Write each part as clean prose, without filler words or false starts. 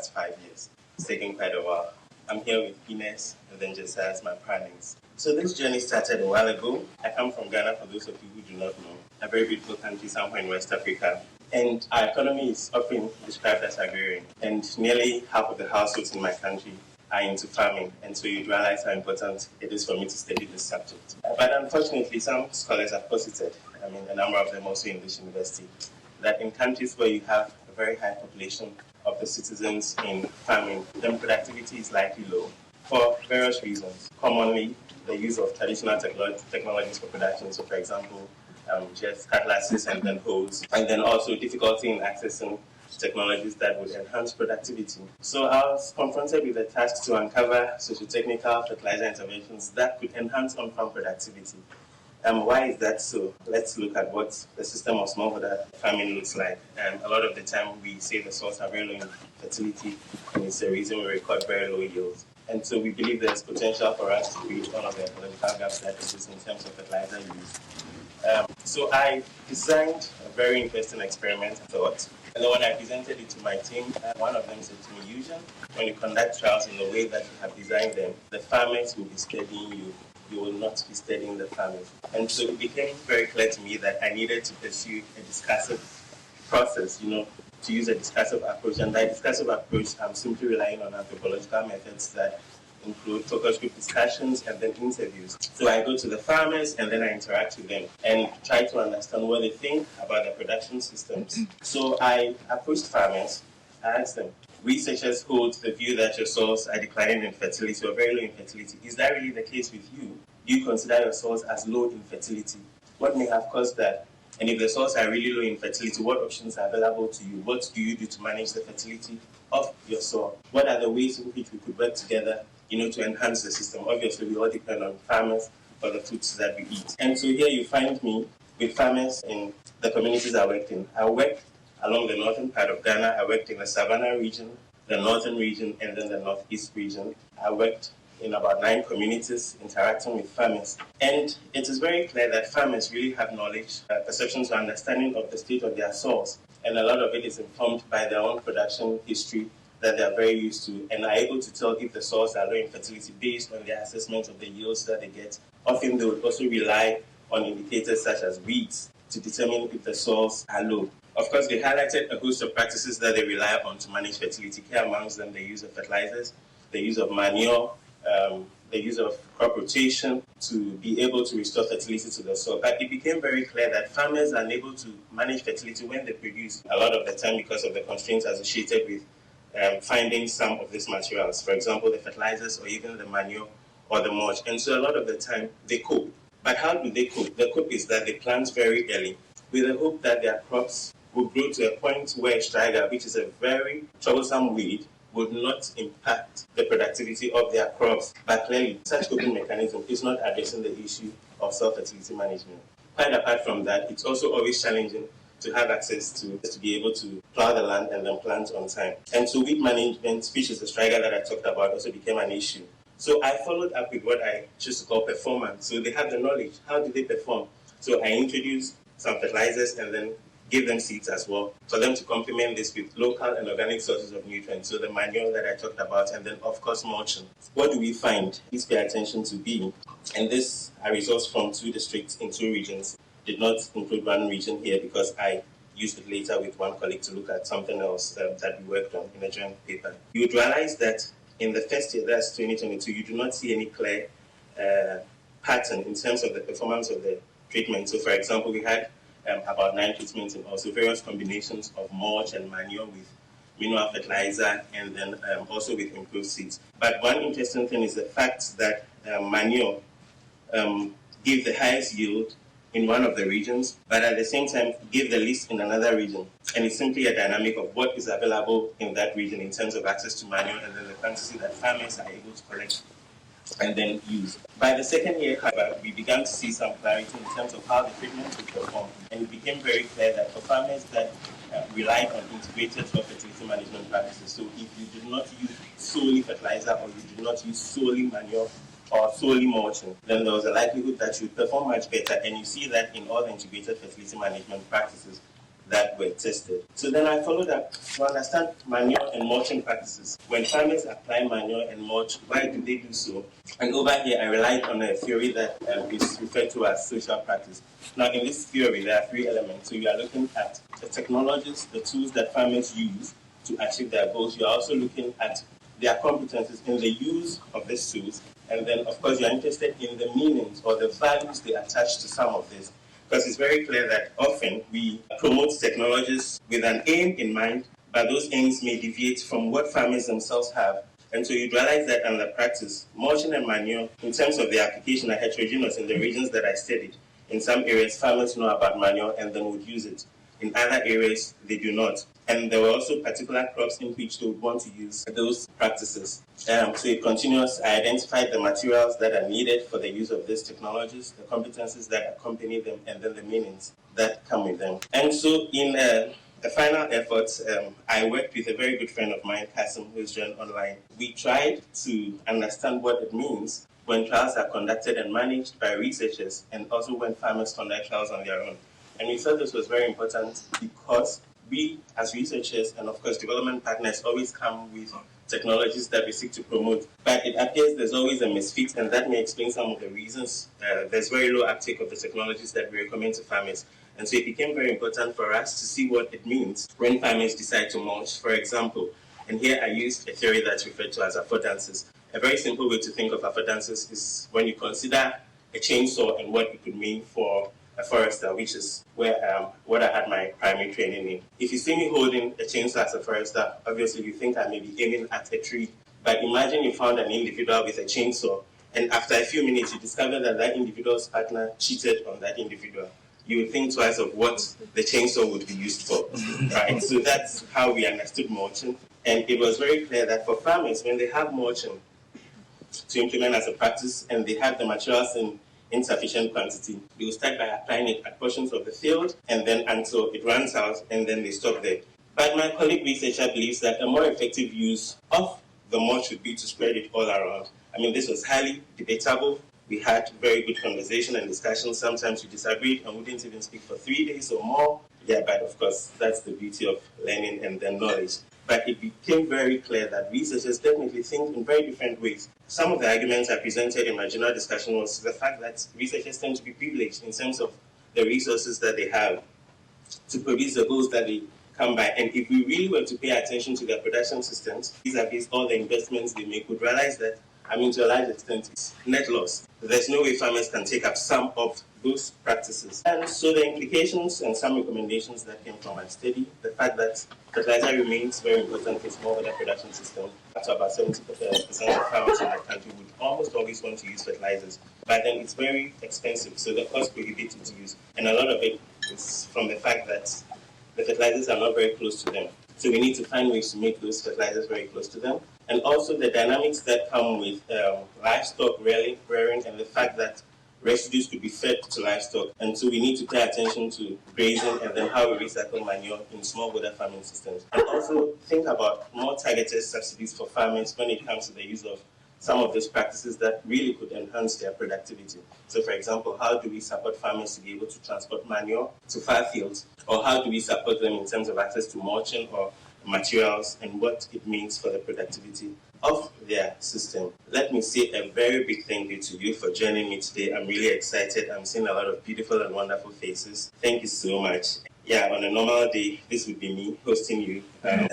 past 5 years. It's taken quite a while. I'm here with Ines and then Josiah as my partners. So this journey started a while ago. I come from Ghana, for those of you who do not know, a very beautiful country somewhere in West Africa. And our economy is often described as agrarian. And nearly half of the households in my country are into farming. And so you realize how important it is for me to study this subject. But unfortunately, some scholars have posited, a number of them also in this university, that in countries where you have a very high population of the citizens in farming, then productivity is likely low for various reasons. Commonly, the use of traditional technologies for production, so for example, just cutlasses and then hoes, and then also difficulty in accessing technologies that would enhance productivity. So I was confronted with the task to uncover socio-technical fertilizer interventions that could enhance on-farm productivity. Why is that so? Let's look at what the system of smallholder farming looks like. A lot of the time we say the soils are very low in fertility, and it's the reason we record very low yields. And so we believe there's potential for us to reach one of the ecological gaps that exist in terms of fertilizer use. So I designed a very interesting experiment, I thought. And then when I presented it to my team, one of them said to me, Eugene, when you conduct trials in the way that you have designed them, the farmers will be studying you. You will not be studying the farmers. And so it became very clear to me that I needed to pursue a discursive process, to use a discursive approach. And by discursive approach, I'm simply relying on anthropological methods that include focus group discussions and then interviews. So I go to the farmers and then I interact with them and try to understand what they think about their production systems. So I approached farmers. I asked them, researchers hold the view that your soils are declining in fertility or very low in fertility. Is that really the case with you? Do you consider your soils as low in fertility? What may have caused that? And if the soils are really low in fertility, what options are available to you? What do you do to manage the fertility of your soil? What are the ways in which we could work together, to enhance the system? Obviously, we all depend on farmers for the foods that we eat. And so here you find me with farmers in the communities I worked in. I worked along the northern part of Ghana. I worked in the Savannah region, the northern region, and then the northeast region. I worked in about 9 communities interacting with farmers. And it is very clear that farmers really have knowledge, perceptions, or understanding of the state of their soils. And a lot of it is informed by their own production history that they are very used to and are able to tell if the soils are low in fertility based on their assessment of the yields that they get. Often they would also rely on indicators such as weeds to determine if the soils are low. Of course, they highlighted a host of practices that they rely upon to manage fertility care, amongst them the use of fertilizers, the use of manure, the use of crop rotation to be able to restore fertility to the soil. But it became very clear that farmers are unable to manage fertility when they produce a lot of the time because of the constraints associated with finding some of these materials, for example, the fertilizers or even the manure or the mulch. And so a lot of the time they cope. But how do they cope? The cope is that they plant very early with the hope that their crops will grow to a point where striga, which is a very troublesome weed, would not impact the productivity of their crops. But clearly, such coping mechanism is not addressing the issue of soil fertility management. Quite apart from that, it's also always challenging to have access to be able to plow the land and then plant on time. And so weed management, which is the striga that I talked about, also became an issue. So I followed up with what I choose to call performance. So they have the knowledge. How do they perform? So I introduced some fertilizers and then give them seeds as well for them to complement this with local and organic sources of nutrients. So the manure that I talked about, and then of course mulching. What do we find? Please pay attention to B. And this are results from 2 districts in 2 regions. Did not include one region here because I used it later with one colleague to look at something else that we worked on in a joint paper. You would realize that in the first year, that's 2022, you do not see any clear pattern in terms of the performance of the treatment. So for example, we had about 9 treatments and also various combinations of mulch and manure with mineral fertilizer and then also with improved seeds. But one interesting thing is the fact that manure gave the highest yield in one of the regions, but at the same time give the least in another region. And it's simply a dynamic of what is available in that region in terms of access to manure and then the quantity that farmers are able to collect and then use. By the second year, however, we began to see some clarity in terms of how the treatment would perform. And it became very clear that for farmers that relied on integrated soil fertility management practices, so if you did not use solely fertilizer or you did not use solely manure or solely mulching, then there was a likelihood that you would perform much better. And you see that in all the integrated fertility management practices, that were tested. So then I followed up to understand manure and mulching practices. When farmers apply manure and mulch, why do they do so? And over here, I relied on a theory that is referred to as social practice. Now, in this theory, there are three elements. So you are looking at the technologies, the tools that farmers use to achieve their goals. You are also looking at their competencies in the use of these tools. And then, of course, you're interested in the meanings or the values they attach to some of this. Because it's very clear that often we promote technologies with an aim in mind, but those aims may deviate from what farmers themselves have. And so you realize that under practice, mulching and manure, in terms of the application, are heterogeneous in the regions that I studied. In some areas, farmers know about manure and then would use it. In other areas, they do not. And there were also particular crops in which they would want to use those practices. So it continues. I identified the materials that are needed for the use of these technologies, the competencies that accompany them, and then the meanings that come with them. And so in the final effort, I worked with a very good friend of mine, Kasim, who is joined online. We tried to understand what it means when trials are conducted and managed by researchers, and also when farmers conduct trials on their own. And we thought this was very important because we, as researchers and of course development partners, always come with technologies that we seek to promote. But it appears there's always a misfit, and that may explain some of the reasons. There's very low uptake of the technologies that we recommend to farmers. And so it became very important for us to see what it means when farmers decide to mulch, for example. And here I used a theory that's referred to as affordances. A very simple way to think of affordances is when you consider a chainsaw and what it could mean for a forester, which is where what I had my primary training in. If you see me holding a chainsaw as a forester, obviously you think I may be aiming at a tree. But imagine you found an individual with a chainsaw, and after a few minutes you discover that that individual's partner cheated on that individual. You would think twice of what the chainsaw would be used for, right? So that's how we understood mulching. And it was very clear that for farmers, when they have mulching to implement as a practice and they have the materials in insufficient quantity, they will start by applying it at portions of the field and then until it runs out, and then they stop there. But my colleague researcher believes that a more effective use of the mulch would be to spread it all around. I mean, this was highly debatable. We had very good conversation and discussion. Sometimes we disagreed and we didn't even speak for 3 days or more. Yeah, but of course, that's the beauty of learning and then knowledge. But it became very clear that researchers definitely think in very different ways. Some of the arguments I presented in my general discussion was the fact that researchers tend to be privileged in terms of the resources that they have to produce the goals that they come by. And if we really were to pay attention to their production systems, vis-a-vis all the investments they make, would realize that, I mean, to a large extent, it's net loss. There's no way farmers can take up some of those practices. And so the implications and some recommendations that came from my study, the fact that fertilizer remains very important in smallholder production system. Up to about 70% of farmers in the country would almost always want to use fertilizers. But then it's very expensive, so the cost prohibitive to use. And a lot of it is from the fact that the fertilizers are not very close to them. So we need to find ways to make those fertilizers very close to them. And also the dynamics that come with livestock rearing and the fact that residues could be fed to livestock. And so we need to pay attention to grazing and then how we recycle manure in smallholder farming systems. And also think about more targeted subsidies for farmers when it comes to the use of some of those practices that really could enhance their productivity. So for example, how do we support farmers to be able to transport manure to far fields? Or how do we support them in terms of access to mulching or materials and what it means for the productivity of their system? Let me say a very big thank you to you for joining me today. I'm really excited. I'm seeing a lot of beautiful and wonderful faces. Thank you so much. Yeah, on a normal day, this would be me hosting you.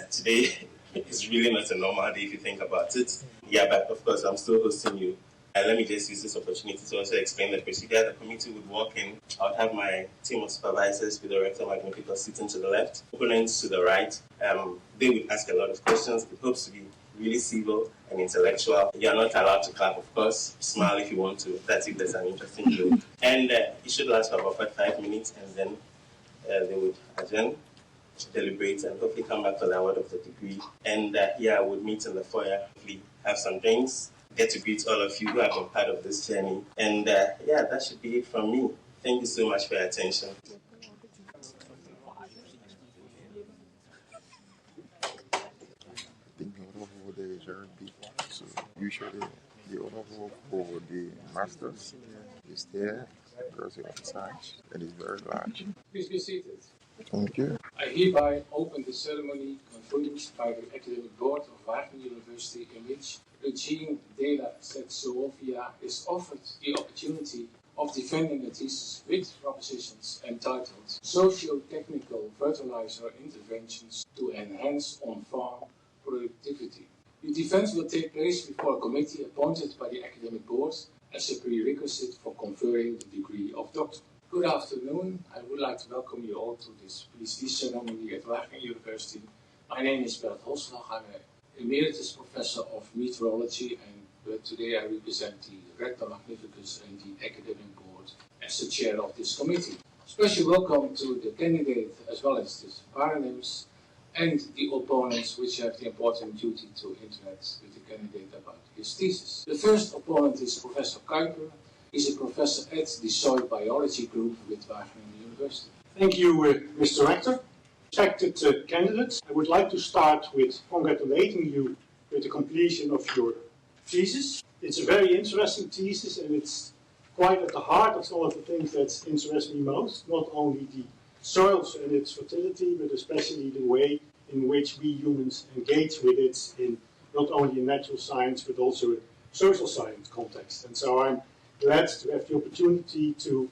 Today, it's really not a normal day if you think about it. Yeah, but of course, I'm still hosting you. Let me just use this opportunity to also explain the procedure. The committee would walk in. I would have my team of supervisors with the rector magnificus sitting to the left, opponents to the right. They would ask a lot of questions. It hopes to be really civil and intellectual. You're not allowed to clap, of course. Smile if you want to. That's if there's an interesting joke. And it should last for about 5 minutes, and then they would adjourn, deliberate, and hopefully come back for the award of the degree. And I would meet in the foyer, hopefully have some drinks, get to greet all of you who have been part of this journey. And that should be it from me. Thank you so much for your attention. So usually the honor for the masters is there because of the size and it's very large. Please be seated. Thank you. I hereby open the ceremony convened by the Academic Board of Wageningen University, in which Eugene de la Setsovia is offered the opportunity of defending a thesis with propositions entitled Socio-Technical Fertilizer Interventions to Enhance On-Farm Productivity. The defense will take place before a committee appointed by the Academic Board as a prerequisite for conferring the degree of doctor. Good afternoon. I would like to welcome you all to this PhD ceremony at Wageningen University. My name is Bert Holslag. I'm an emeritus professor of meteorology, but today I represent the Rector Magnificus and the Academic Board as the chair of this committee. Special welcome to the candidate as well as the paronyms and the opponents, which have the important duty to interact with the candidate about his thesis. The first opponent is Professor Kuiper. He's a professor at the Soil Biology Group with Wageningen University. Thank you, Mr. Rector. Respected candidates, I would like to start with congratulating you with the completion of your thesis. It's a very interesting thesis, and it's quite at the heart of some of the things that interest me most, not only the soils and its fertility, but especially the way in which we humans engage with it in not only in natural science, but also a social science context. And so I'm glad to have the opportunity to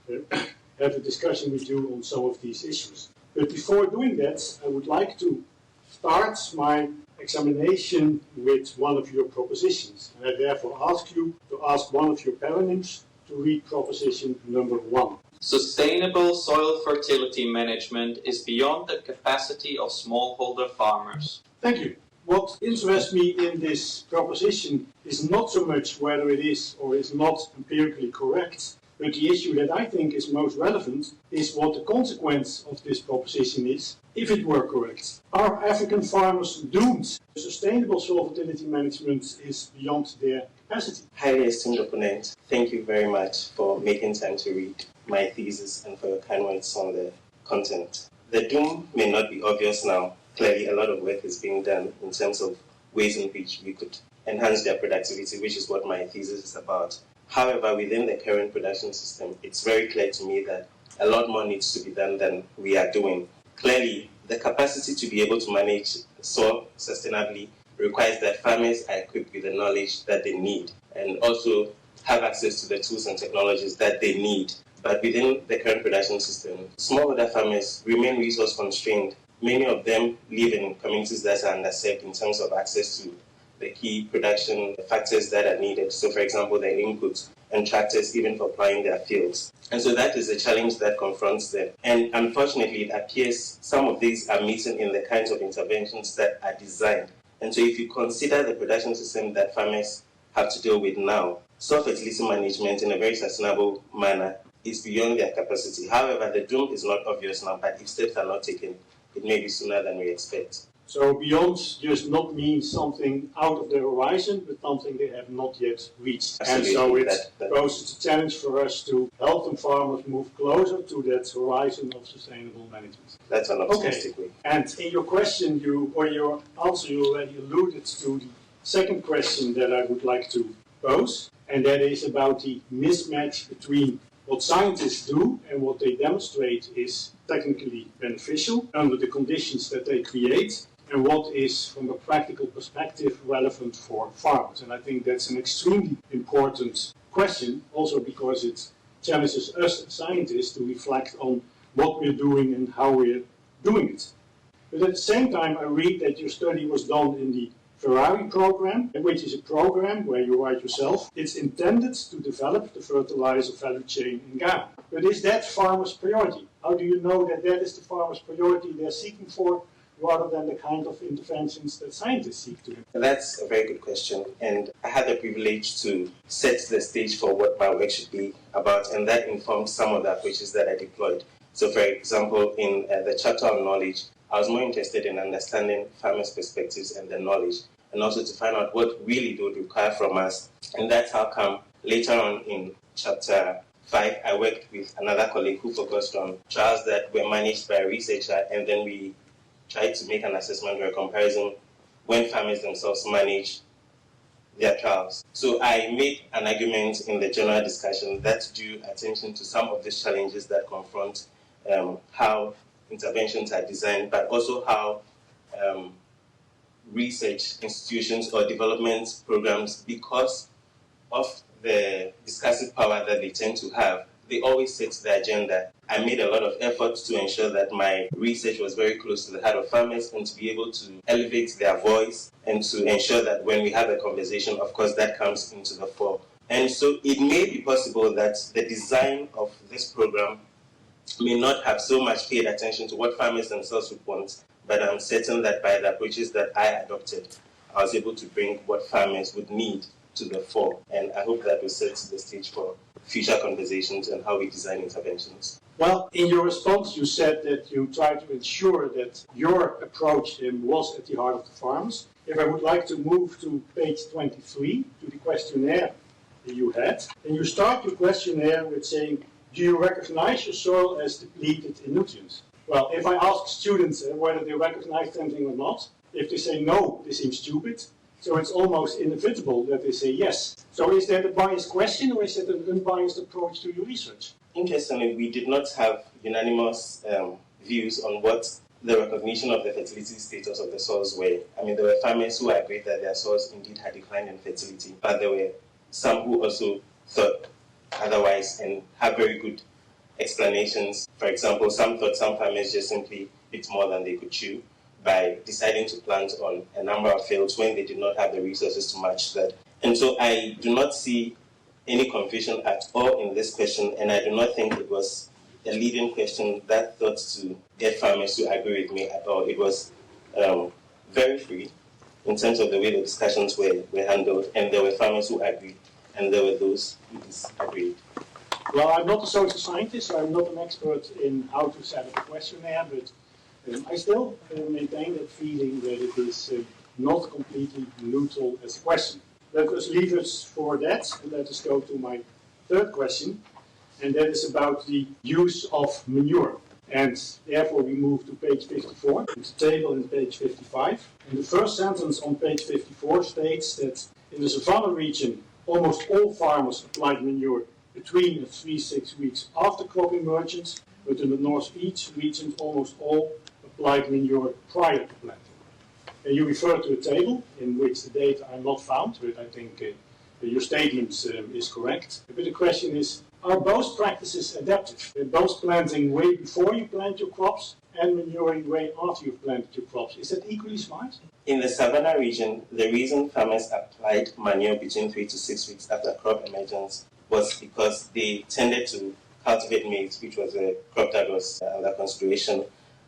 have a discussion with you on some of these issues. But before doing that, I would like to start my examination with one of your propositions. And I therefore ask you to ask one of your paronyms to read proposition number 1. Sustainable soil fertility management is beyond the capacity of smallholder farmers. Thank you. What interests me in this proposition is not so much whether it is or is not empirically correct, but the issue that I think is most relevant is what the consequence of this proposition is if it were correct. Are African farmers doomed? Sustainable soil fertility management is beyond their capacity. Highly esteemed opponent, thank you very much for making time to read my thesis and for your kind words on the content. The doom may not be obvious now. Clearly, a lot of work is being done in terms of ways in which we could enhance their productivity, which is what my thesis is about. However, within the current production system, it's very clear to me that a lot more needs to be done than we are doing. Clearly, the capacity to be able to manage soil sustainably requires that farmers are equipped with the knowledge that they need and also have access to the tools and technologies that they need. But within the current production system, smallholder farmers remain resource constrained. Many of them live in communities that are underserved in terms of access to the key production factors that are needed. So, for example, their inputs and tractors, even for plowing their fields. And so that is a challenge that confronts them. And unfortunately, it appears some of these are missing in the kinds of interventions that are designed. And so if you consider the production system that farmers have to deal with now, soil fertility management in a very sustainable manner is beyond their capacity. However, the doom is not obvious now, but if steps are not taken, it may be sooner than we expect. So beyond just not means something out of the horizon, but something they have not yet reached. Absolutely. And so it poses a challenge for us to help the farmers move closer to that horizon of sustainable management. That's an optimistic way. And in your question, your answer, you already alluded to the second question that I would like to pose, and that is about the mismatch between what scientists do and what they demonstrate is technically beneficial under the conditions that they create, and what is, from a practical perspective, relevant for farmers. And I think that's an extremely important question, also because it challenges us as scientists to reflect on what we're doing and how we're doing it. But at the same time, I read that your study was done in the Ferrari program, which is a program where you write yourself. It's intended to develop the fertilizer value chain in Ghana. But is that farmers' priority? How do you know that that is the farmers' priority they're seeking for, rather than the kind of interventions that scientists seek to do? That's a very good question, and I had the privilege to set the stage for what my work should be about, and that informed some of the approaches that I deployed. So, for example, in the chapter on knowledge, I was more interested in understanding farmers' perspectives and their knowledge, and also to find out what really they would require from us. And that's how come later on in chapter 5, I worked with another colleague who focused on trials that were managed by a researcher, and then we tried to make an assessment or a comparison when farmers themselves manage their trials. So I made an argument in the general discussion that drew attention to some of these challenges that confront how interventions are designed, but also how research institutions or development programs, because of the discursive power that they tend to have, they always set the agenda. I made a lot of efforts to ensure that my research was very close to the heart of farmers and to be able to elevate their voice and to ensure that when we have a conversation, of course, that comes into the fore. And so it may be possible that the design of this program may not have so much paid attention to what farmers themselves would want, but I'm certain that by the approaches that I adopted, I was able to bring what farmers would need to the fore. And I hope that will set the stage for future conversations and how we design interventions. Well, in your response, you said that you try to ensure that your approach was at the heart of the farmers. If I would like to move to page 23, to the questionnaire that you had, and you start your questionnaire with saying, do you recognize your soil as depleted in nutrients? Well, if I ask students whether they recognize something or not, if they say no, they seem stupid. So it's almost inevitable that they say yes. So is that a biased question, or is it an unbiased approach to your research? Interestingly, we did not have unanimous views on what the recognition of the fertility status of the soils were. I mean, there were farmers who agreed that their soils indeed had declined in fertility, but there were some who also thought otherwise and have very good explanations. For example, some thought some farmers just simply bit more than they could chew by deciding to plant on a number of fields when they did not have the resources to match that. And so I do not see any confusion at all in this question, and I do not think it was a leading question that thought to get farmers to agree with me at all. It was very free in terms of the way the discussions were handled, and there were farmers who agreed, and there were those who disagreed. Well, I'm not a social scientist, so I'm not an expert in how to set up a questionnaire, but I still maintain that feeling that it is not completely neutral as a question. Let us leave it for that, and let us go to my third question, and that is about the use of manure. And therefore we move to page 54, the table in page 55. And the first sentence on page 54 states that in the savanna region, almost all farmers applied manure between the 3-6 weeks after crop emergence, but in the northeast region, almost all applied manure prior to planting. And you refer to a table in which the data are not found, but I think your statement is correct. But the question is, are both practices adaptive? Both planting way before you plant your crops and manuring way after you've planted your crops. Is that equally smart? In the savanna region, the reason farmers applied manure between 3 to 6 weeks after crop emergence was because they tended to cultivate maize, which was a crop that was under consideration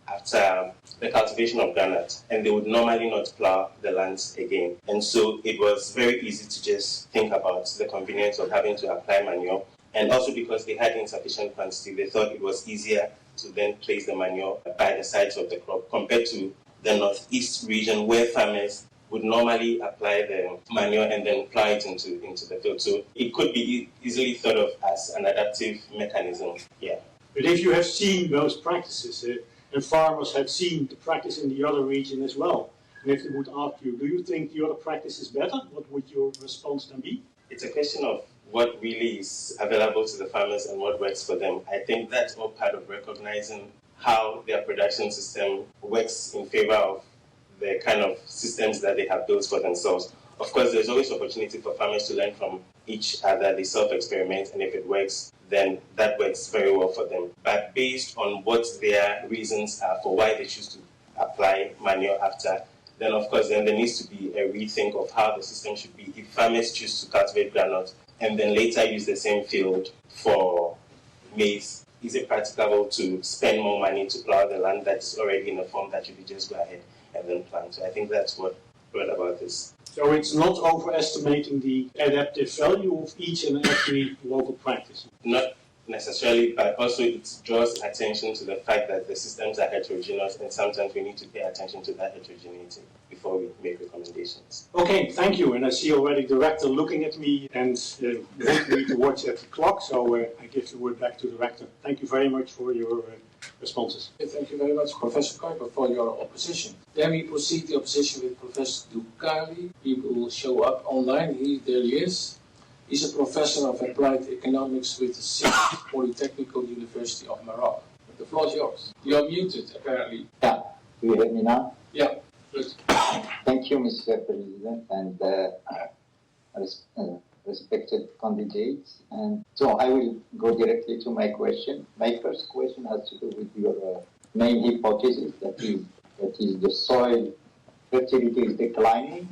after the cultivation of granite, and they would normally not plow the lands again. And so it was very easy to just think about the convenience of having to apply manure. And also because they had insufficient quantity, they thought it was easier to then place the manure by the sides of the crop compared to the northeast region where farmers would normally apply the manure and then plow it into the field. So it could be easily thought of as an adaptive mechanism. Yeah. But if you have seen those practices, and farmers have seen the practice in the other region as well, and if they would ask you, do you think the other practice is better? What would your response then be? It's a question of what really is available to the farmers and what works for them. I think that's all part of recognizing how their production system works in favor of the kind of systems that they have built for themselves. Of course, there's always opportunity for farmers to learn from each other. They self-experiment, and if it works, then that works very well for them. But based on what their reasons are for why they choose to apply manure after, then of course then there needs to be a rethink of how the system should be. If farmers choose to cultivate groundnut and then later use the same field for maize, is it practicable to spend more money to plow the land that is already in a form that you could just go ahead and then plant? So I think that's what brought about this. So it's not overestimating the adaptive value of each and every local practice. Not necessarily, but also it draws attention to the fact that the systems are heterogeneous, and sometimes we need to pay attention to that heterogeneity before we make recommendations. Okay, thank you. And I see already the rector looking at me and want me to watch at the clock, so I give the word back to the rector. Thank you very much for your responses. Thank you very much, Professor Kuiper, for your opposition. Then we proceed the opposition with Professor Ducali. He will show up online. There he is. He's a professor of applied economics with the Sixth Polytechnical University of Morocco. The floor floor is yours. You're muted, apparently. Yeah, do you hear me now? Yeah, good. Thank you, Mr. President, and respected candidates. And so I will go directly to my question. My first question has to do with your main hypothesis, that is the soil fertility is declining.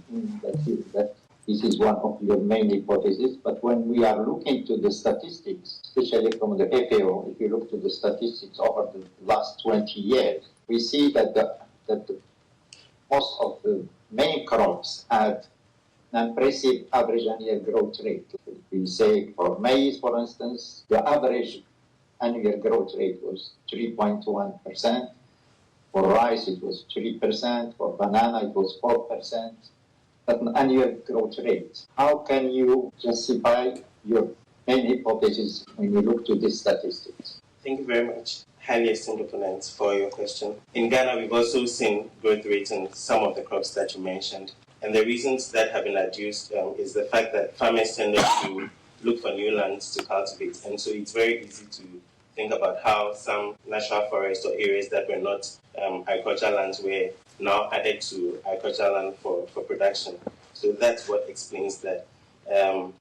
That this is one of your main hypotheses. But when we are looking to the statistics, especially from the FAO, if you look to the statistics over the last 20 years, we see that most of the main crops had an impressive average annual growth rate. If we say for maize, for instance, the average annual growth rate was 3.1%. For rice, it was 3%. For banana, it was 4%. But an annual growth rate. How can you justify your main hypothesis when you look to these statistics? Thank you very much, highly esteemed opponents, for your question. In Ghana, we've also seen growth rates in some of the crops that you mentioned. And the reasons that have been adduced is the fact that farmers tended to look for new lands to cultivate. And so it's very easy to think about how some natural forests or areas that were not agricultural lands were now added to agricultural land for production. So that's what explains that.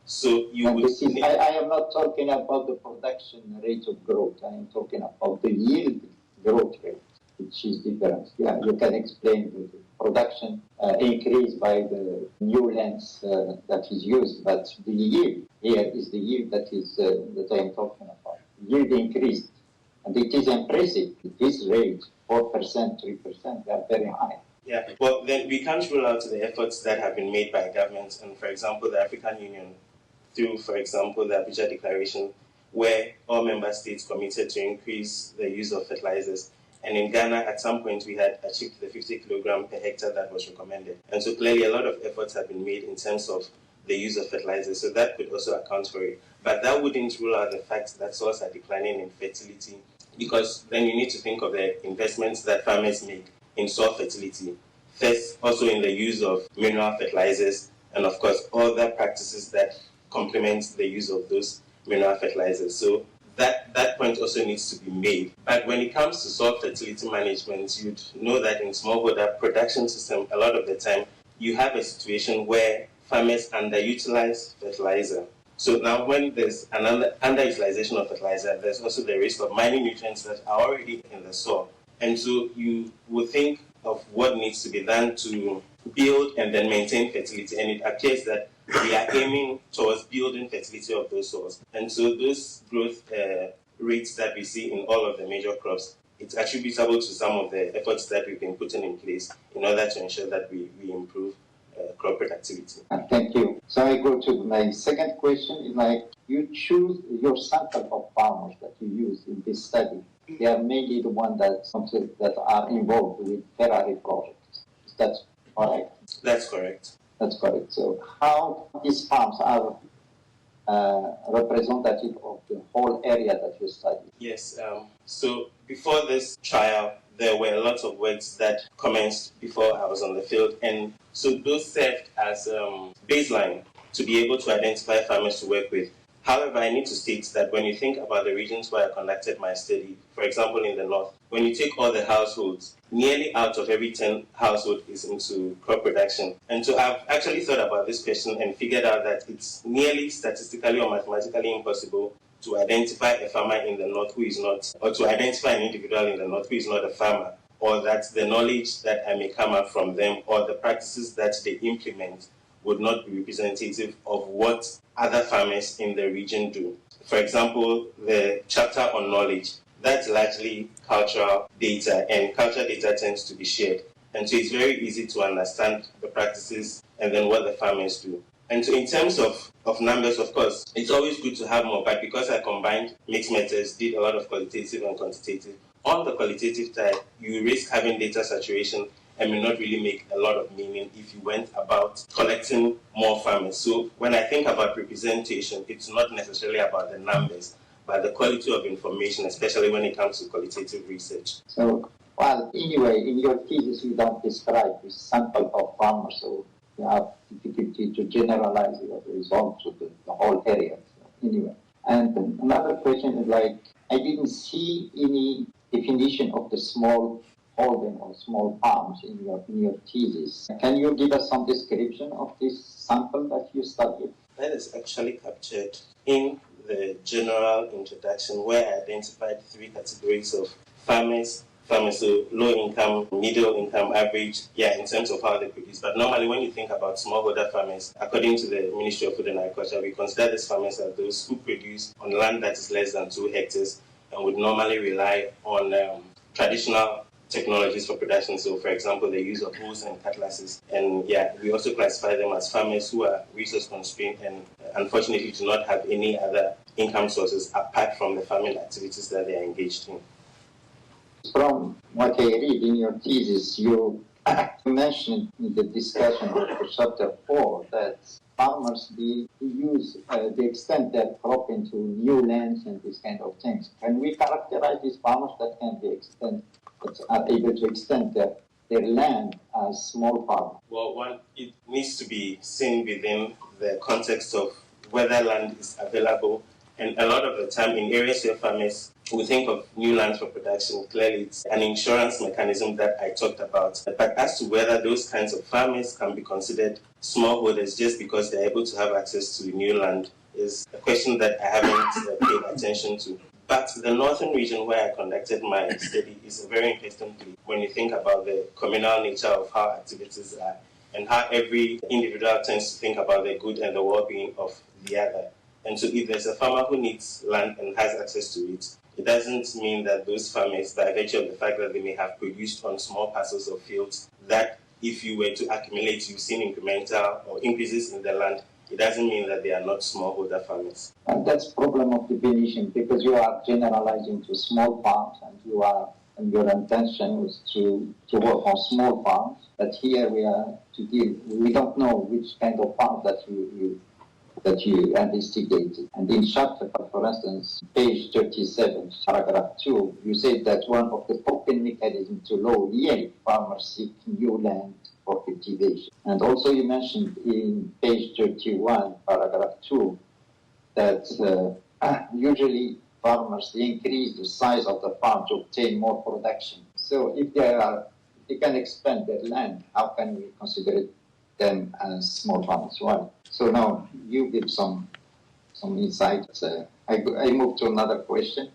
So you would I am not talking about the production rate of growth. I am talking about the yield growth rate, which is different. Yeah, you can explain the production increase by the new lands that is used, but the yield here is the yield that I am talking about. Yield increased, and it is impressive. This rate, 4%, 3%, they are very high. Yeah, well, then we can't rule out the efforts that have been made by governments, and for example, the African Union, through, for example, the Abuja Declaration, where all member states committed to increase the use of fertilizers. And in Ghana, at some point, we had achieved the 50 kilogram per hectare that was recommended. And so clearly, a lot of efforts have been made in terms of the use of fertilizers. So that could also account for it. But that wouldn't rule out the fact that soils are declining in fertility, because then you need to think of the investments that farmers make in soil fertility. First, also in the use of mineral fertilizers, and of course, other practices that complement the use of those mineral fertilizers. So that point also needs to be made. But when it comes to soil fertility management, you'd know that in smallholder production system, a lot of the time, you have a situation where farmers underutilize fertilizer. So now when there's an underutilization of fertilizer, there's also the risk of mining nutrients that are already in the soil. And so you will think of what needs to be done to build and then maintain fertility. And it appears that we are aiming towards building fertility of those soils. And so those growth rates that we see in all of the major crops, it's attributable to some of the efforts that we've been putting in place in order to ensure that we improve crop productivity. Thank you. So I go to my second question. You choose your sample of farmers that you use in this study. They are mainly the ones that are involved with Ferrari projects. Is that correct? That's correct. That's correct. So how these farms are representative of the whole area that you study? Yes. So before this trial, there were lots of works that commenced before I was on the field. And so those served as baseline to be able to identify farmers to work with. However, I need to state that when you think about the regions where I conducted my study, for example, in the north, when you take all the households, nearly out of every 10 households is into crop production. And so I've actually thought about this question and figured out that it's nearly statistically or mathematically impossible to identify a farmer in the north who is not, or to identify an individual in the north who is not a farmer, or that the knowledge that I may come up from them or the practices that they implement would not be representative of what other farmers in the region do. For example, the chapter on knowledge, that's largely cultural data, and cultural data tends to be shared. And so it's very easy to understand the practices and then what the farmers do. And so in terms of numbers, of course, it's always good to have more, but because I combined mixed methods, did a lot of qualitative and quantitative, on the qualitative side, you risk having data saturation and may not really make a lot of meaning if you went about collecting more farmers. So when I think about representation, it's not necessarily about the numbers, but the quality of information, especially when it comes to qualitative research. So, well, anyway, in your thesis, you don't describe this sample of farmers, so you have difficulty to generalize your results to the whole area. So, anyway, and another question is I didn't see any definition of the small holding or small farms in your thesis. Can you give us some description of this sample that you studied? That is actually captured in the general introduction, where I identified 3 categories of farmers, so low income, middle income, average, in terms of how they produce. But normally when you think about smallholder farmers, according to the Ministry of Food and Agriculture, we consider these farmers as those who produce on land that is less than 2 hectares and would normally rely on traditional technologies for production. So, for example, the use of hoes and cutlasses. And we also classify them as farmers who are resource constrained and unfortunately do not have any other income sources apart from the farming activities that they are engaged in. From what I read in your thesis, you mentioned in the discussion of chapter 4 that farmers they extend their crop into new lands and these kind of things. Can we characterize these farmers that are able to extend their land as small farmers? Well, it needs to be seen within the context of whether land is available. And a lot of the time in areas where farmers we think of new lands for production, clearly it's an insurance mechanism that I talked about. But as to whether those kinds of farmers can be considered smallholders just because they're able to have access to new land is a question that I haven't paid attention to. But the northern region where I conducted my study is a very interesting place when you think about the communal nature of how activities are and how every individual tends to think about the good and the well-being of the other. And so if there's a farmer who needs land and has access to it, it doesn't mean that those farmers, by virtue of the fact that they may have produced on small parcels of fields, that if you were to accumulate, you've seen incremental or increases in the land, it doesn't mean that they are not smallholder farmers. And that's problem of definition because you are generalizing to small farms and your intention was to work on small farms. But here we don't know which kind of farm that you investigated. And in chapter, for instance, page 37, paragraph 2, you said that one of the coping mechanisms to low yield, farmers seek new land for cultivation. And also you mentioned in page 31, paragraph 2, that usually farmers increase the size of the farm to obtain more production. So if they can expand their land, how can we consider them as small farmers? Why? So now you give some insights. I move to another question.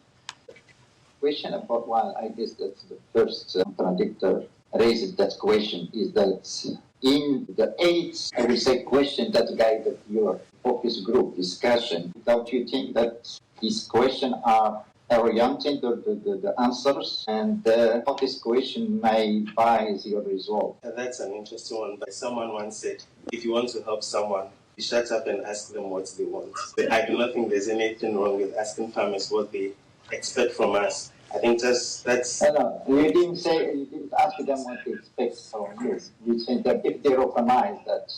Question about I guess that's the first contradictor raised that question is that in the 8th, I will say, question that guided your focus group discussion, don't you think that these questions are oriented the answers and how this question may bias your result? That's an interesting one. But someone once said, if you want to help someone, you shut up and ask them what they want. I do not think there's anything wrong with asking farmers what they expect from us. I think that's. No, you didn't ask them what they expect from you. You said that if they recognize that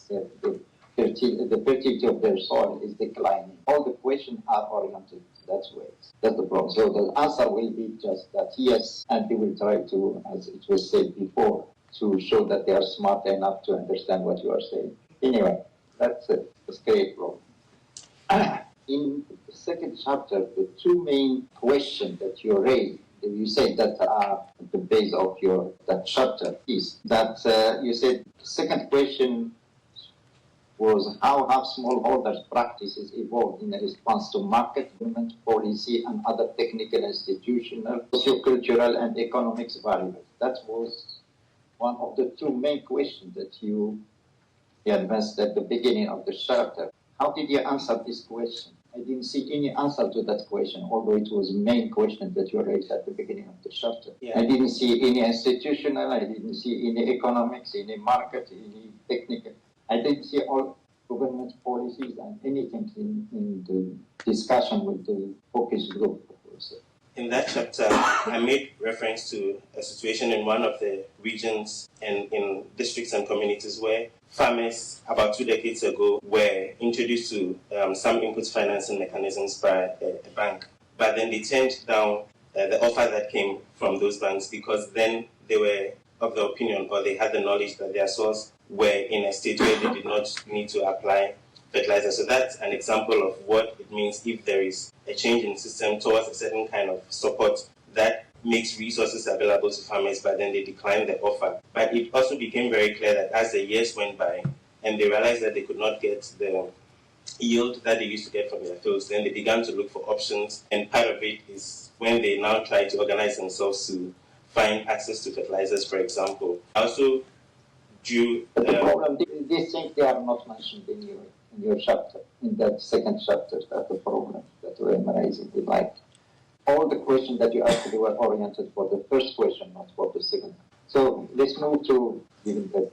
the fertility of their soil is declining, all the questions are oriented that way. That's the problem. So the answer will be just that yes, and they will try to, as it was said before, to show that they are smart enough to understand what you are saying. Anyway, that's it. It's a great problem. In the second chapter, the 2 main questions that you raised, you said that are at the base of that chapter is that you said the second question was how have smallholders practices evolved in response to market, government policy, and other technical, institutional, sociocultural, and economics variables. That was one of the 2 main questions that you advanced at the beginning of the chapter. How did you answer this question? I didn't see any answer to that question, although it was the main question that you raised at the beginning of the chapter. Yeah. I didn't see any institutional, I didn't see any economics, any market, any technical. I didn't see all government policies and anything in the discussion with the focus group. In that chapter, I made reference to a situation in one of the regions and in districts and communities where farmers about 2 decades ago were introduced to some input financing mechanisms by a bank. But then they turned down the offer that came from those banks because then they were of the opinion or they had the knowledge that their soils were in a state where they did not need to apply fertilizer. So that's an example of what it means if there is a change in system towards a certain kind of support that makes resources available to farmers, but then they decline the offer. But it also became very clear that as the years went by and they realized that they could not get the yield that they used to get from their fields, then they began to look for options, and part of it is when they now try to organize themselves to find access to fertilizers, for example. Also, But the problem, these things, they are not mentioned in your chapter, in that second chapter, that the problem that we're raising. Like, all the questions that you asked were oriented for the first question, not for the second. So let's move to, given the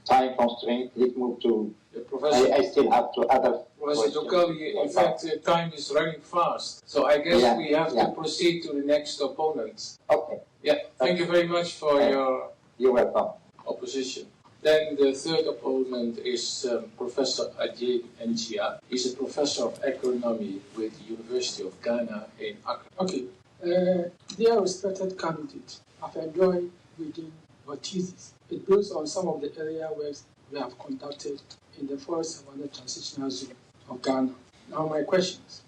time constraint, let's move to, Professor, I still have two other Professor questions. Dokali, in fact, time is running fast. So I guess we have to proceed to the next opponent. Okay. Yeah, thank you very much for your You're welcome. opposition. Then the third opponent is Professor Eugene. He's a professor of agronomy with the University of Ghana in Accra. Okay. Dear respected candidate, I've enjoyed reading your thesis. It builds on some of the earlier works we have conducted in the Forest Savanna Transitional Zone of Ghana. Now my questions.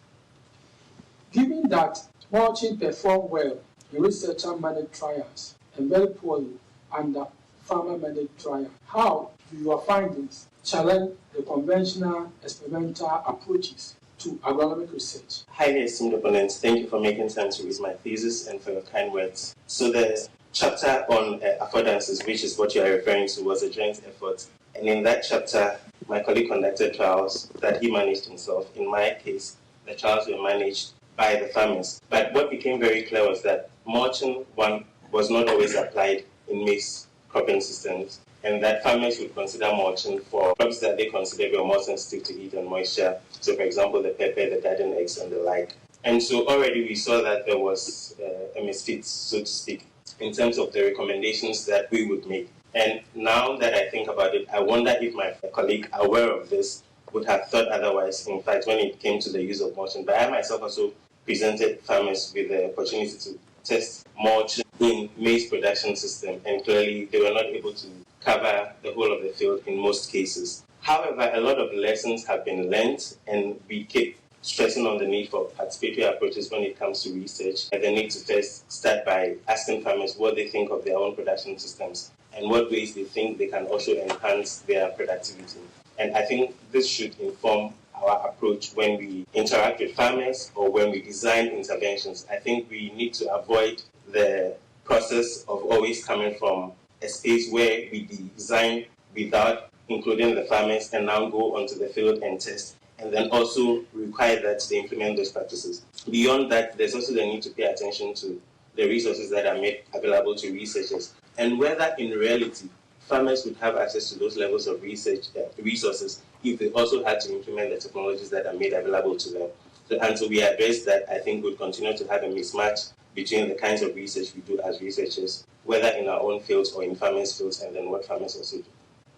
Given that mulching performed well in researcher-managed trials and very poorly under farmer-managed trials, how do your findings challenge the conventional experimental approaches to agronomic research? highly esteemed opponents, thank you for making time to read my thesis and for your kind words. So the chapter on affordances, which is what you are referring to, was a joint effort. And in that chapter, my colleague conducted trials that he managed himself. In my case, the trials were managed by the farmers. But what became very clear was that mulching, one, was not always applied in maize cropping systems, and that farmers would consider mulching for crops that they consider were more sensitive to heat and moisture. So, for example, the pepper, the garden eggs, and the like. And so already we saw that there was a misfit, so to speak, in terms of the recommendations that we would make. And now that I think about it, I wonder if my colleague, aware of this, would have thought otherwise, in fact, when it came to the use of mulching. But I myself also presented farmers with the opportunity to test mulching in maize production system, and clearly they were not able to cover the whole of the field in most cases. However, a lot of lessons have been learned, and we keep stressing on the need for participatory approaches when it comes to research, and the need to first start by asking farmers what they think of their own production systems and what ways they think they can also enhance their productivity. And I think this should inform our approach when we interact with farmers or when we design interventions. I think we need to avoid the process of always coming from a space where we design without including the farmers and now go onto the field and test, and then also require that they implement those practices. Beyond that, there's also the need to pay attention to the resources that are made available to researchers, and whether in reality farmers would have access to those levels of resources if they also had to implement the technologies that are made available to them. So until we address that, I think we'll continue to have a mismatch between the kinds of research we do as researchers, whether in our own fields or in farmers' fields, and then what farmers also do.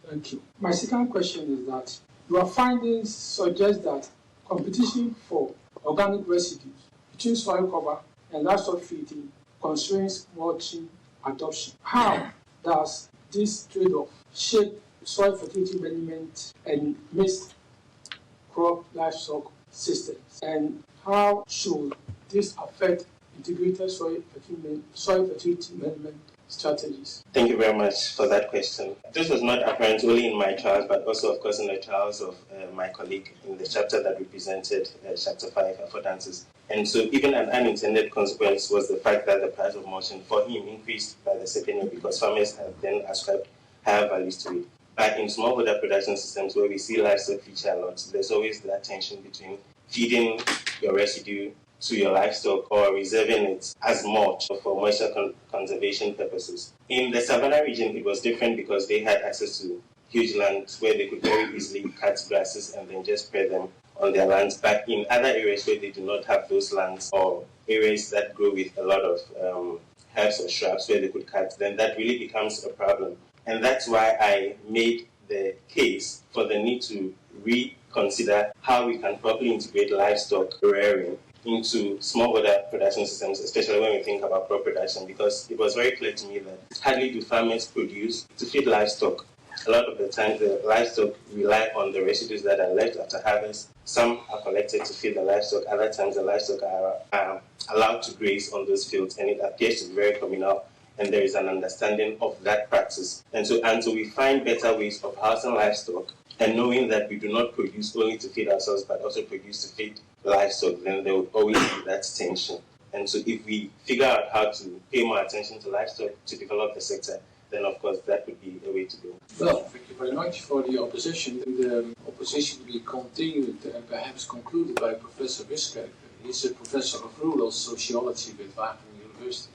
Thank you. My second question is that your findings suggest that competition for organic residues between soil cover and livestock feeding constrains mulching adoption. How does this trade-off shape soil fertility management and mixed crop livestock systems? And how should this affect integrated soil fertility management strategies? Thank you very much for that question. This was not apparent only in my trials, but also, of course, in the trials of my colleague in the chapter that we presented, chapter 5, affordances. And so even an unintended consequence was the fact that the price of mulching for him increased by the second year because farmers have then ascribed higher values to it. But in smallholder production systems where we see livestock feature a lot, there's always that tension between feeding your residue to your livestock or reserving it as mulch for moisture conservation purposes. In the Savannah region, it was different because they had access to huge lands where they could very easily cut grasses and then just spread them on their lands. But in other areas where they do not have those lands or areas that grow with a lot of herbs or shrubs where they could cut, then that really becomes a problem. And that's why I made the case for the need to reconsider how we can properly integrate livestock rearing into smallholder production systems, especially when we think about crop production, because it was very clear to me that hardly do farmers produce to feed livestock. a lot of the time the livestock rely on the residues that are left after harvest. Some are collected to feed the livestock, other times the livestock are allowed to graze on those fields, and it appears to be very communal, and there is an understanding of that practice. And so until we find better ways of housing livestock, and knowing that we do not produce only to feed ourselves, but also produce to feed livestock, then there will always be that tension. And so if we figure out how to pay more attention to livestock to develop the sector, then of course that would be a way to go. Well, thank you very much for the opposition. The opposition will be continued and perhaps concluded by Professor Wiskerk. He's a professor of rural sociology with Wageningen University.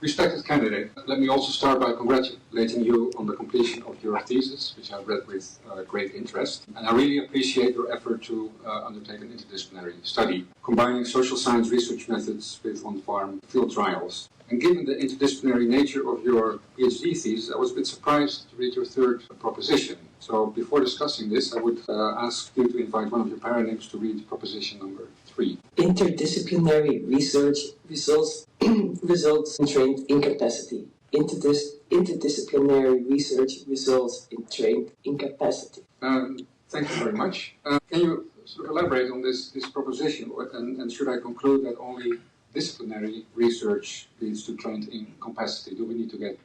Respected candidate, let me also start by congratulating you on the completion of your thesis, which I read with great interest. And I really appreciate your effort to undertake an interdisciplinary study, combining social science research methods with on-farm field trials. And given the interdisciplinary nature of your PhD thesis, I was a bit surprised to read your third proposition. So before discussing this, I would ask you to invite one of your paronyms to read proposition number 3. Interdisciplinary research results in trained incapacity. Interdisciplinary research results in trained incapacity. Thank you very much. Can you sort of elaborate on this proposition, and should I conclude that only disciplinary research leads to trained incapacity? Do we need to get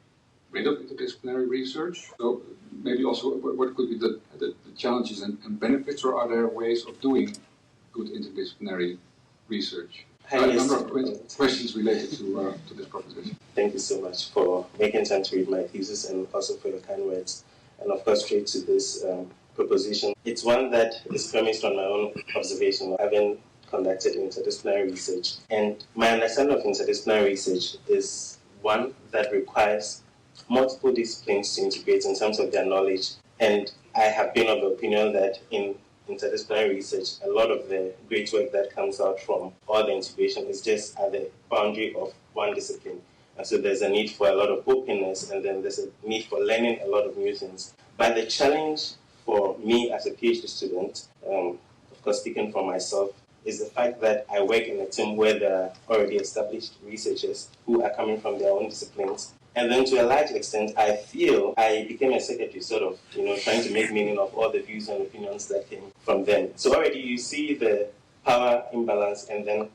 rid of interdisciplinary research? So maybe also what could be the challenges and benefits, or are there ways of doing good interdisciplinary research? A number of questions related to this proposition. Thank you so much for making time to read my thesis and also for your kind words. And of course, straight to this proposition. It's one that is premised on my own observation, having conducted interdisciplinary research. And my understanding of interdisciplinary research is one that requires multiple disciplines to integrate in terms of their knowledge. And I have been of the opinion that in interdisciplinary research, a lot of the great work that comes out from all the integration is just at the boundary of one discipline. And so there's a need for a lot of openness, and then there's a need for learning a lot of new things. But the challenge for me as a PhD student, of course speaking for myself, is the fact that I work in a team where there are already established researchers who are coming from their own disciplines. And then to a large extent, I feel I became a secretary, sort of, trying to make meaning of all the views and opinions that came from them. So already you see the power imbalance, and then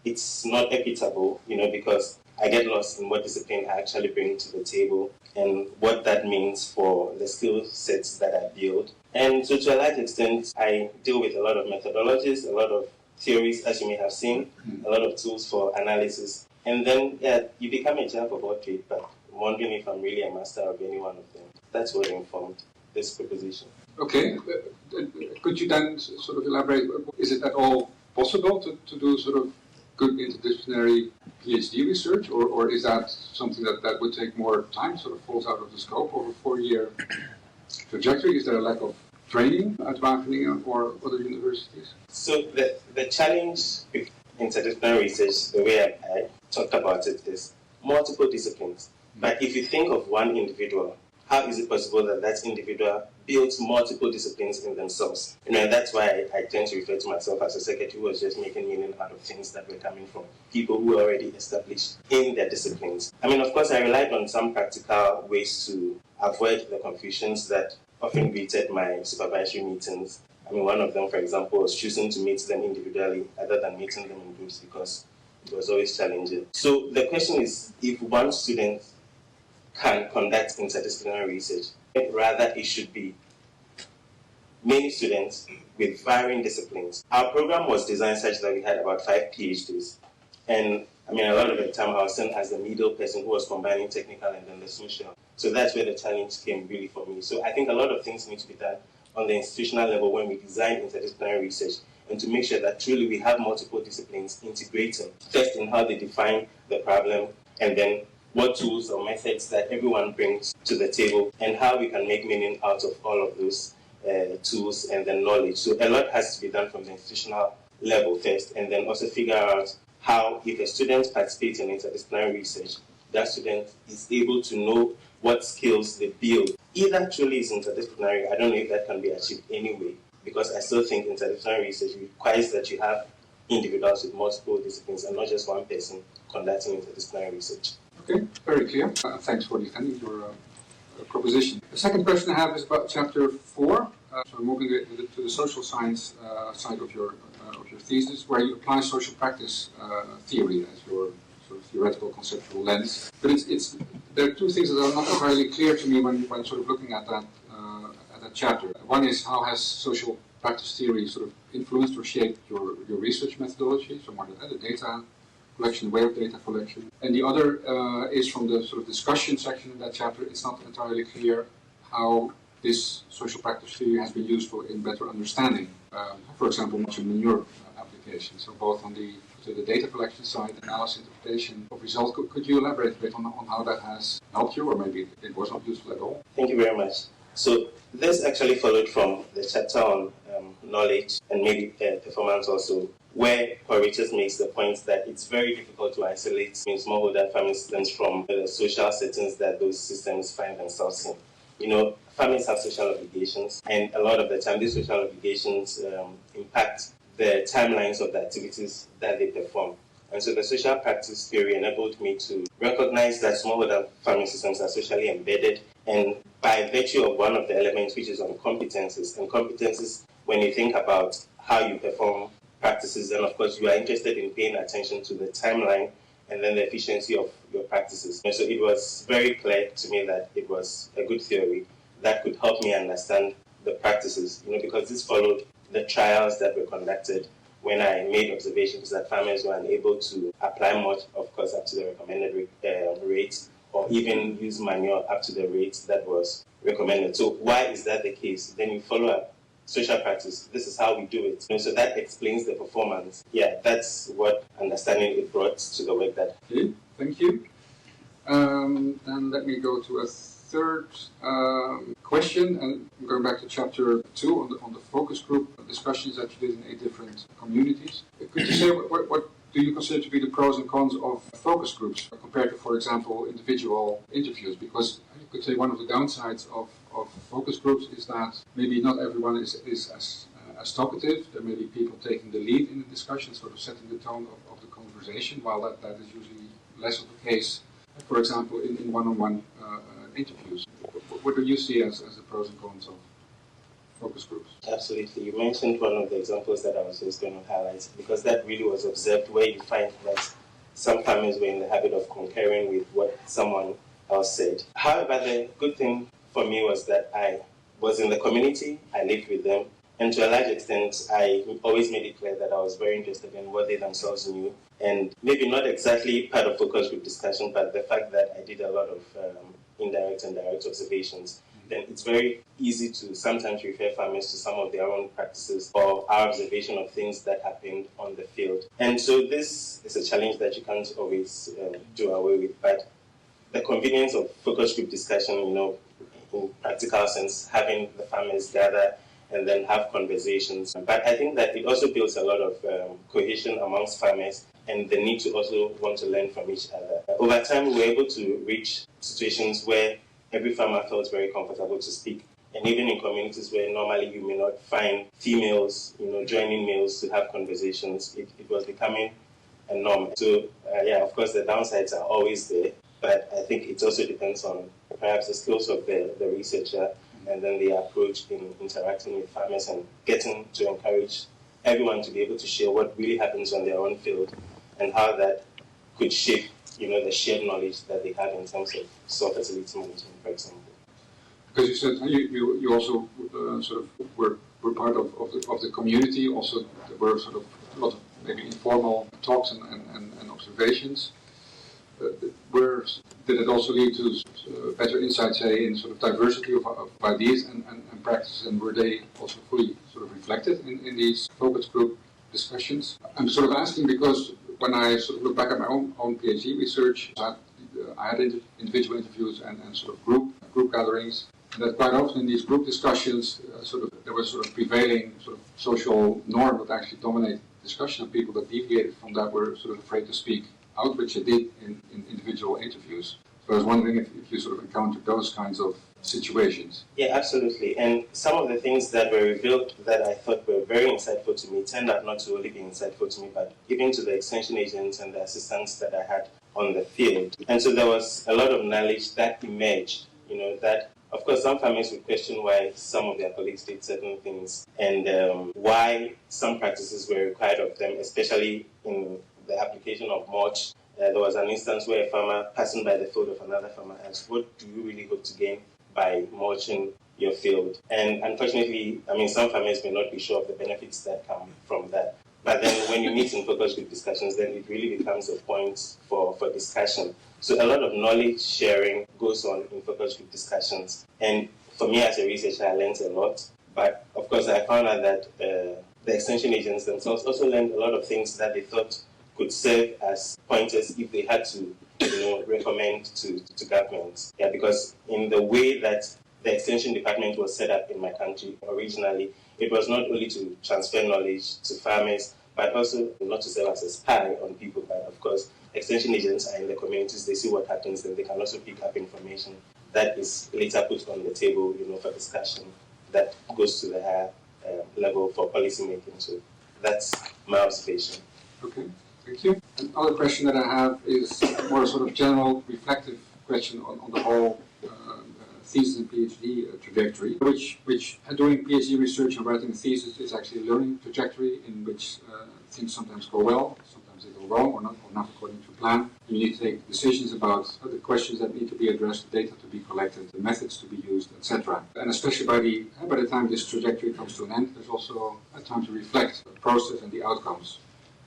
it's not equitable, because I get lost in what discipline I actually bring to the table and what that means for the skill sets that I build. And so to a large extent, I deal with a lot of methodologies, a lot of theories, as you may have seen, a lot of tools for analysis. And then, you become a jack of all trades, but I'm wondering if I'm really a master of any one of them. That's what informed this proposition. Okay. Could you then sort of elaborate? Is it at all possible to do sort of good interdisciplinary PhD research, or is that something that would take more time, sort of falls out of the scope of a 4-year trajectory? Is there a lack of training at Wageningen or other universities? So the challenge with interdisciplinary research, the way I talked about it, is multiple disciplines. But if you think of one individual, how is it possible that that individual builds multiple disciplines in themselves? And that's why I tend to refer to myself as a secretary who was just making meaning out of things that were coming from people who were already established in their disciplines. Of course, I relied on some practical ways to avoid the confusions that often greeted my supervisory meetings. One of them, for example, was choosing to meet them individually rather than meeting them in groups, because it was always challenging. So the question is, if one student can conduct interdisciplinary research, rather it should be many students with varying disciplines. Our program was designed such that we had about 5 PhDs. And a lot of the time I was seen as the middle person who was combining technical and then the social. So that's where the challenge came really for me. So I think a lot of things need to be done on the institutional level when we design interdisciplinary research, and to make sure that truly we have multiple disciplines integrating, first in how they define the problem, and then what tools or methods that everyone brings to the table, and how we can make meaning out of all of those tools and then knowledge. So a lot has to be done from the institutional level first, and then also figure out how, if a student participates in interdisciplinary research, that student is able to know what skills they build. Either truly is interdisciplinary, I don't know if that can be achieved anyway, because I still think interdisciplinary research requires that you have individuals with multiple disciplines and not just one person conducting interdisciplinary research. Okay, very clear. Thanks for defending your proposition. The second question I have is about chapter 4. So moving to the social science side of your thesis, where you apply social practice theory as your sort of theoretical conceptual lens. But there are two things that are not entirely clear to me when sort of looking at that chapter. One is, how has social practice theory sort of influenced or shaped your research methodology, so more the data collection, way of data collection. And the other is from the sort of discussion section in that chapter. It's not entirely clear how this social practice theory has been useful in better understanding, for example, much of manure application. So both on the data collection side, analysis, interpretation of results. Could you elaborate a bit on how that has helped you, or maybe it was not useful at all? Thank you very much. So this actually followed from the chapter on knowledge and maybe performance also, where Corritus makes the point that it's very difficult to isolate smallholder farming systems from the social settings that those systems find themselves in. You know, farmers have social obligations, and a lot of the time these social obligations impact the timelines of the activities that they perform. And so the social practice theory enabled me to recognize that smallholder farming systems are socially embedded, and by virtue of one of the elements, which is on competences. And competences, when you think about how you perform practices, then of course you are interested in paying attention to the timeline and then the efficiency of your practices. And so it was very clear to me that it was a good theory that could help me understand the practices, because this followed the trials that were conducted when I made observations that farmers were unable to apply much, of course, up to the recommended rate, or even use manure up to the rate that was recommended. So why is that the case? Then you follow up social practice. This is how we do it. So that explains the performance. Yeah, that's what understanding it brought to the work that. Okay, thank you. Then let me go to a third question, and going back to chapter 2 on the focus group discussions that you did in 8 different communities. Could you say what do you consider to be the pros and cons of focus groups compared to, for example, individual interviews? Because you could say one of the downsides of focus groups is that maybe not everyone is as talkative. There may be people taking the lead in the discussion, sort of setting the tone of the conversation, while that is usually less of the case, for example, in one-on-one interviews. What do you see as the pros and cons of focus groups? Absolutely. You mentioned one of the examples that I was just going to highlight, because that really was observed, where you find that some farmers were in the habit of concurring with what someone else said. However, the good thing for me was that I was in the community, I lived with them, and to a large extent, I always made it clear that I was very interested in what they themselves knew, and maybe not exactly part of focus group discussion, but the fact that I did a lot of indirect and direct observations, then it's very easy to sometimes refer farmers to some of their own practices or our observation of things that happened on the field. And so this is a challenge that you can't always do away with, but the convenience of focus group discussion, in practical sense, having the farmers gather and then have conversations. But I think that it also builds a lot of cohesion amongst farmers and the need to also want to learn from each other. Over time, we were able to reach situations where every farmer felt very comfortable to speak. And even in communities where normally you may not find females, joining males to have conversations, it was becoming a norm. So, of course, the downsides are always there. But I think it also depends on perhaps the skills of the researcher and then the approach in interacting with farmers and getting to encourage everyone to be able to share what really happens on their own field and how that could shape, the shared knowledge that they have in terms of soil fertility management, for example. Because you said you also sort of were part of the community. Also, there were sort of a lot of maybe informal talks and observations. Did it also lead to better insight, say, in sort of diversity of ideas and practices, and were they also fully sort of reflected in these focus group discussions? I'm sort of asking because when I sort of look back at my own PhD research, I had individual interviews and sort of group gatherings, and that quite often in these group discussions, there was sort of prevailing sort of social norm that actually dominated discussion, and people that deviated from that were sort of afraid to speak out, which I did in individual interviews. So I was wondering if you sort of encountered those kinds of situations. Yeah, absolutely. And some of the things that were revealed that I thought were very insightful to me turned out not to only be insightful to me, but even to the extension agents and the assistants that I had on the field. And so there was a lot of knowledge that emerged, that of course some farmers would question why some of their colleagues did certain things and why some practices were required of them, especially in the application of mulch. There was an instance where a farmer passing by the field of another farmer asked, what do you really hope to gain by mulching your field? And unfortunately, some farmers may not be sure of the benefits that come from that. But then when you meet in focus group discussions, then it really becomes a point for discussion. So a lot of knowledge sharing goes on in focus group discussions. And for me as a researcher, I learned a lot. But of course, I found out that the extension agents themselves also learned a lot of things that they thought could serve as pointers if they had to, recommend to governments. Yeah, because in the way that the extension department was set up in my country originally, it was not only to transfer knowledge to farmers, but also not to serve as a spy on people. But of course, extension agents are in the communities, they see what happens, and they can also pick up information that is later put on the table, for discussion that goes to the higher level for policy making. So that's my observation. Okay, thank you. Another question that I have is more a sort of general reflective question on the whole thesis and PhD trajectory, which doing PhD research and writing a thesis is actually a learning trajectory in which things sometimes go well, sometimes they go wrong or not according to plan. You need to take decisions about the questions that need to be addressed, the data to be collected, the methods to be used, etc. And especially by the time this trajectory comes to an end, there's also a time to reflect the process and the outcomes.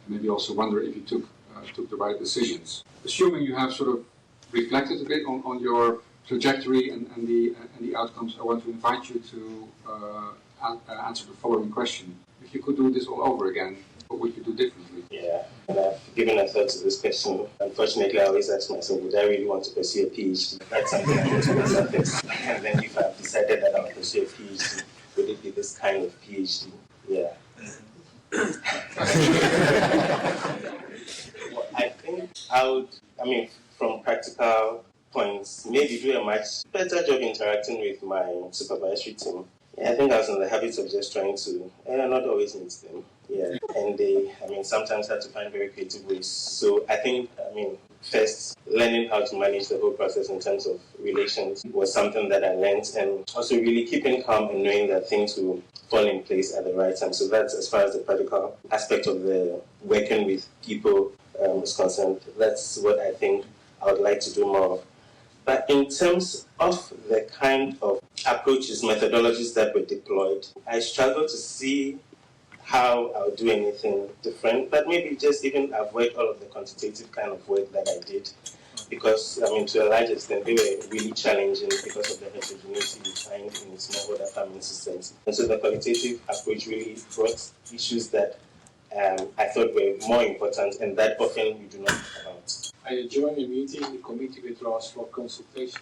And maybe also wonder if you took the right decisions. Assuming you have sort of reflected a bit on your trajectory and the outcomes, I want to invite you to answer the following question. If you could do this all over again, what would you do differently? Yeah, and I've given a thought to this question. Unfortunately, I always ask myself, would I really want to pursue a PhD? That's something I need to myself. And then if I've decided that I'll pursue a PhD, would it be this kind of PhD? Yeah. Well, I think from practical points, maybe do a much better job interacting with my supervisory team. Yeah, I think I was in the habit of just trying to not always meet them. Yeah, and they, sometimes had to find very creative ways. So I think, first, learning how to manage the whole process in terms of relations was something that I learned, and also really keeping calm and knowing that things will fall in place at the right time. So that's as far as the practical aspect of the working with people is concerned. That's what I think I would like to do more of. But in terms of the kind of approaches, methodologies that were deployed, I struggle to see how I would do anything different. But maybe just even avoid all of the quantitative kind of work that I did. Because, to a large extent, they were really challenging because of the heterogeneity we find in smallholder farming systems. And so the qualitative approach really brought issues that I thought were more important and that often we do not talk about. I joined a meeting, the committee withdraws for consultation.